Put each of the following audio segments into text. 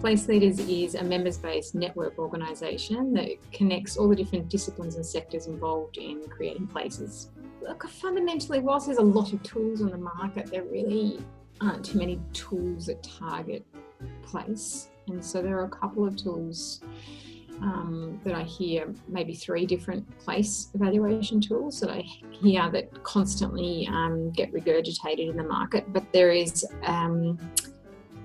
Place Leaders is a members-based network organisation that connects all the different disciplines and sectors involved in creating places. Look, fundamentally, whilst there's a lot of tools on the market, there really aren't too many tools that target place. And so there are a couple of tools that I hear, maybe 3 different place evaluation tools that I hear that constantly get regurgitated in the market. But there is a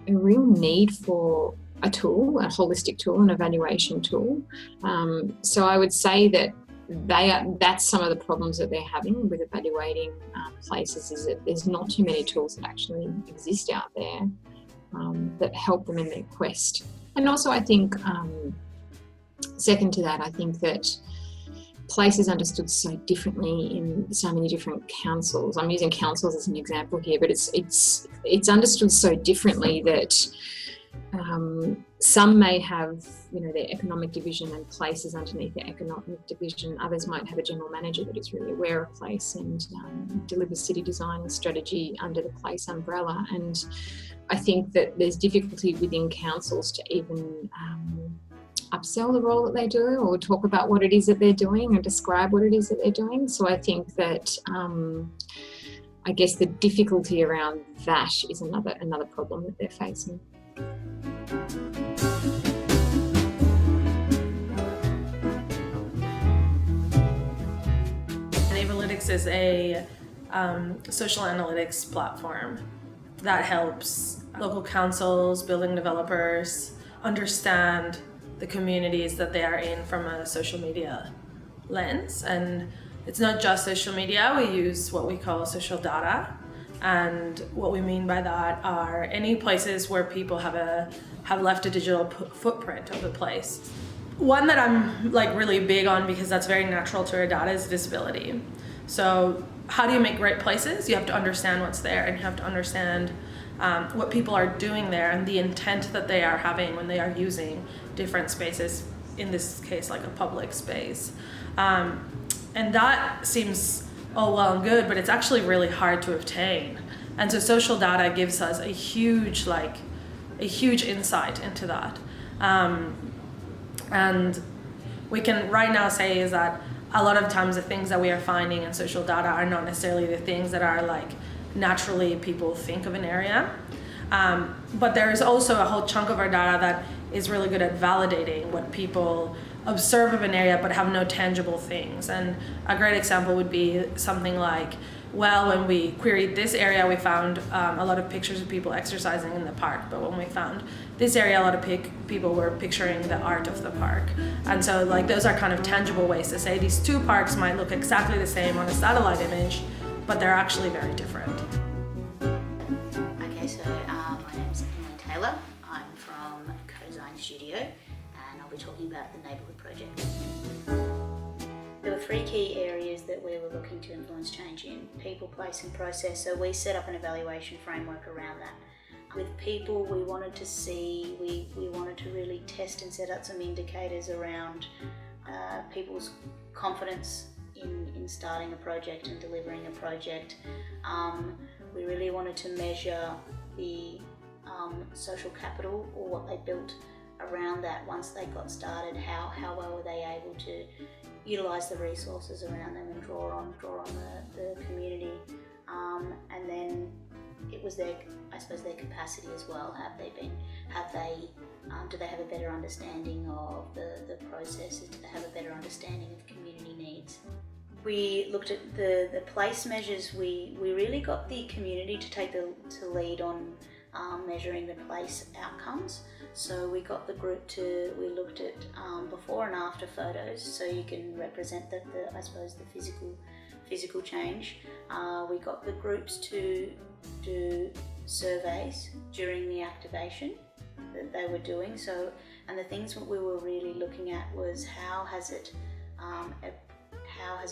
real need for a tool, a holistic tool, an evaluation tool. So I would say that that's some of the problems that they're having with evaluating places, is that there's not too many tools that actually exist out there that help them in their quest. And also I think, second to that, I think that place is understood so differently in so many different councils. I'm using councils as an example here, but it's understood so differently that some may have, their economic division and places underneath their economic division. Others might have a general manager that is really aware of place and delivers city design and strategy under the place umbrella. And I think that there's difficulty within councils to even upsell the role that they do, or talk about what it is that they're doing, and describe what it is that they're doing. So I think that I guess the difficulty around that is another problem that they're facing. Neighborlytics is a social analytics platform that helps local councils, building developers understand the communities that they are in from a social media lens. And it's not just social media, we use what we call social data. And what we mean by that are any places where people have left a digital footprint of the place. One that I'm really big on, because that's very natural to our data, is visibility. So how do you make great places? You have to understand what's there, and you have to understand what people are doing there and the intent that they are having when they are using different spaces, in this case like a public space. And that seems all well and good, but it's actually really hard to obtain. And so social data gives us a huge insight into that. And we can right now say is that a lot of times the things that we are finding in social data are not necessarily the things that are naturally people think of an area. But there is also a whole chunk of our data that is really good at validating what people observe of an area but have no tangible things. And a great example would be something like, well, when we queried this area, we found a lot of pictures of people exercising in the park, but when we found this area, a lot of people were picturing the art of the park. And so those are kind of tangible ways to say these 2 parks might look exactly the same on a satellite image, but they're actually very different. Okay, so my name's Emily Taylor. I'm from Co-Design Studio, and I'll be talking about the Neighbourhood Project. There were 3 key areas that we were looking to influence change in: people, place and process. So we set up an evaluation framework around that. With people, we wanted to really test and set out some indicators around people's confidence in starting a project and delivering a project. We really wanted to measure the social capital, or what they built around that once they got started. How well were they able to utilise the resources around them and draw on the community, and then it was their capacity as well. Do they have a better understanding of the processes? Do they have a better understanding of community needs? We looked at the place measures. We really got the community to take the lead on measuring the place outcomes. So we got the group we looked at before and after photos, so you can represent the physical change. We got the groups to do surveys during the activation that they were doing. So, and the things that we were really looking at was how has it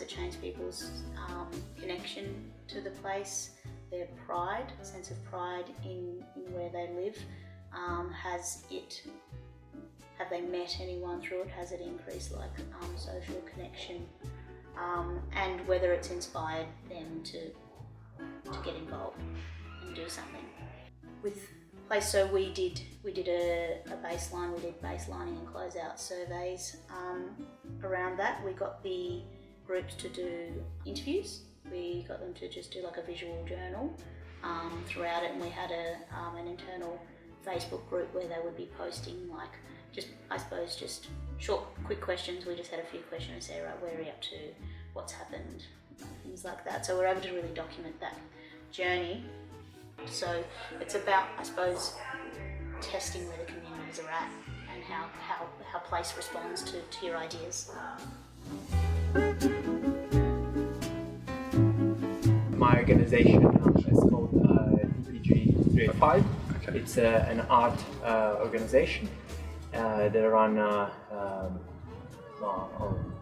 changed people's connection to the place, their pride, sense of pride in where they live. Have they met anyone through it? Has it increased social connection? And whether it's inspired them to get involved and do something. With place. So we did a baseline. We did baselining and closeout surveys around that. We got the groups to do interviews. We got them to just do like a visual journal throughout it, and we had an internal Facebook group where they would be posting like just short, quick questions. We just had a few questions, say, right, where are you up to, what's happened, things like that. So we're able to really document that journey. So it's about, I suppose, testing where the communities are at and how place responds to your ideas. My organisation is called DPG 385. Okay. It's an art organisation that I run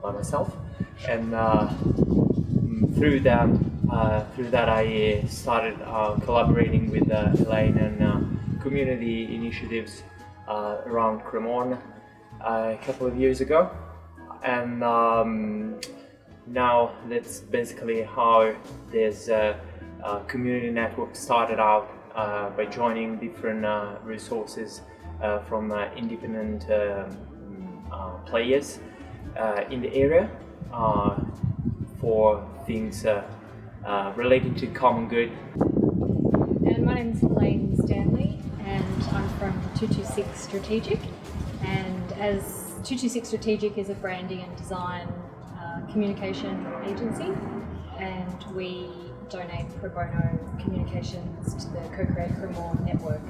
by myself, and through that I started collaborating with Elaine and community initiatives around Cremorne a couple of years ago, and now that's basically how this community network started out, by joining different resources from independent players in the area for things relating to common good. And my name is Elaine Stanley, and I'm from 226 Strategic. And as 226 Strategic is a branding and design communication agency, and we donate pro bono communications to the Co-Create Cremorne network.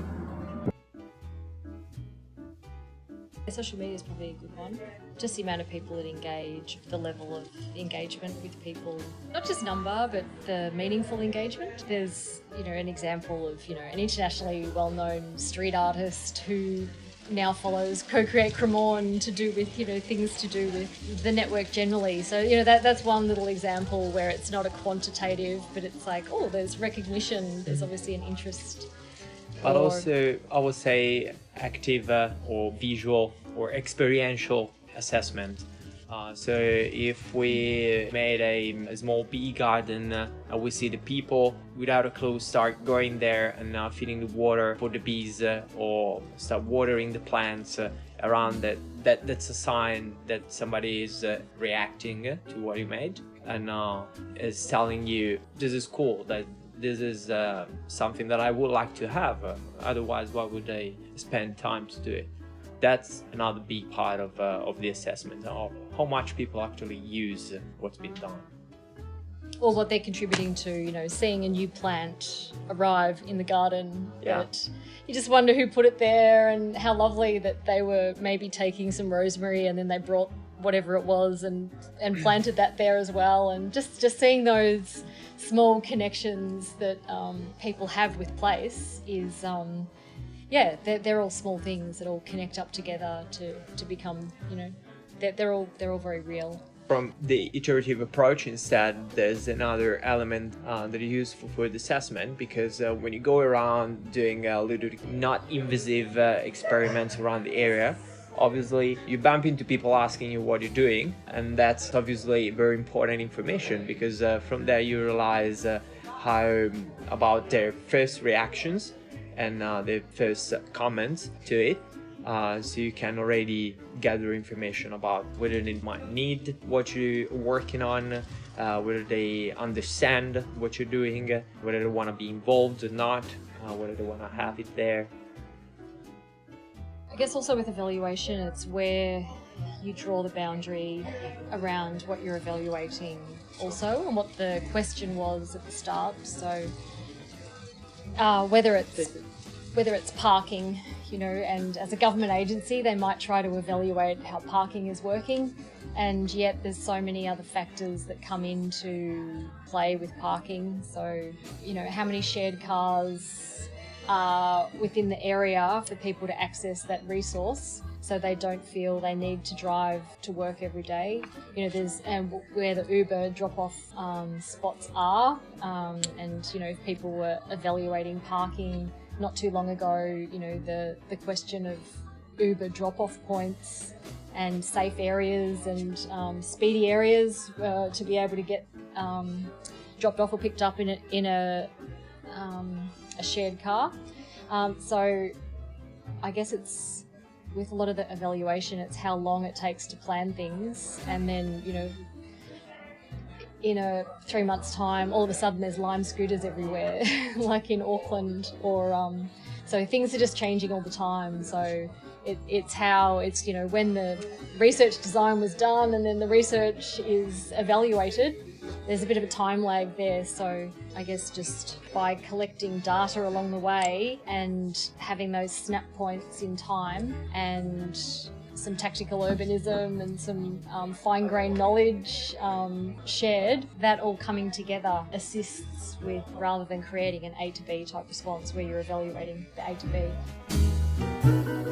Social media is probably a good one. Just the amount of people that engage, the level of engagement with people, not just number, but the meaningful engagement. There's, an example of, an internationally well-known street artist who now follows Co-Create Cremorne to do with, things to do with the network generally. So, that's one little example where it's not a quantitative, but it's like, oh, there's recognition, there's obviously an interest. But also, I would say active or visual or experiential assessment. So if we made a small bee garden, we see the people without a clue start going there and feeding the water for the bees, or start watering the plants around it. That's a sign that somebody is reacting to what you made and is telling you, this is cool, that this is something that I would like to have. Otherwise, why would they spend time to do it? That's another big part of the assessment of how much people actually use what's been done. Or what they're contributing to, seeing a new plant arrive in the garden. Yeah. That you just wonder who put it there, and how lovely that they were maybe taking some rosemary and then they brought whatever it was and planted that there as well. And just seeing those small connections that people have with place is, they're all small things that all connect up together to become, they're all very real. From the iterative approach instead, there's another element that is useful for the assessment, because when you go around doing little not invasive experiments around the area, obviously you bump into people asking you what you're doing, and that's obviously very important information, because from there you realize how about their first reactions and their first comments to it. So you can already gather information about whether they might need what you're working on, whether they understand what you're doing, whether they want to be involved or not, whether they want to have it there. I guess also with evaluation, it's where you draw the boundary around what you're evaluating also, and what the question was at the start. So whether it's parking, and as a government agency, they might try to evaluate how parking is working, and yet there's so many other factors that come into play with parking. So, how many shared cars are within the area for people to access that resource, so they don't feel they need to drive to work every day. There's where the Uber drop-off spots are, and if people were evaluating parking not too long ago, the question of Uber drop-off points and safe areas and speedy areas to be able to get dropped off or picked up in a shared car. So I guess it's, with a lot of the evaluation, it's how long it takes to plan things, and then, you know, in a 3 months' time, all of a sudden there's Lime scooters everywhere, like in Auckland, or so things are just changing all the time. So it's how it's, you know, when the research design was done and then the research is evaluated, there's a bit of a time lag there. So I guess just by collecting data along the way and having those snap points in time and some tactical urbanism and some fine-grained knowledge shared, that all coming together assists with, rather than creating an A to B type response where you're evaluating the A to B.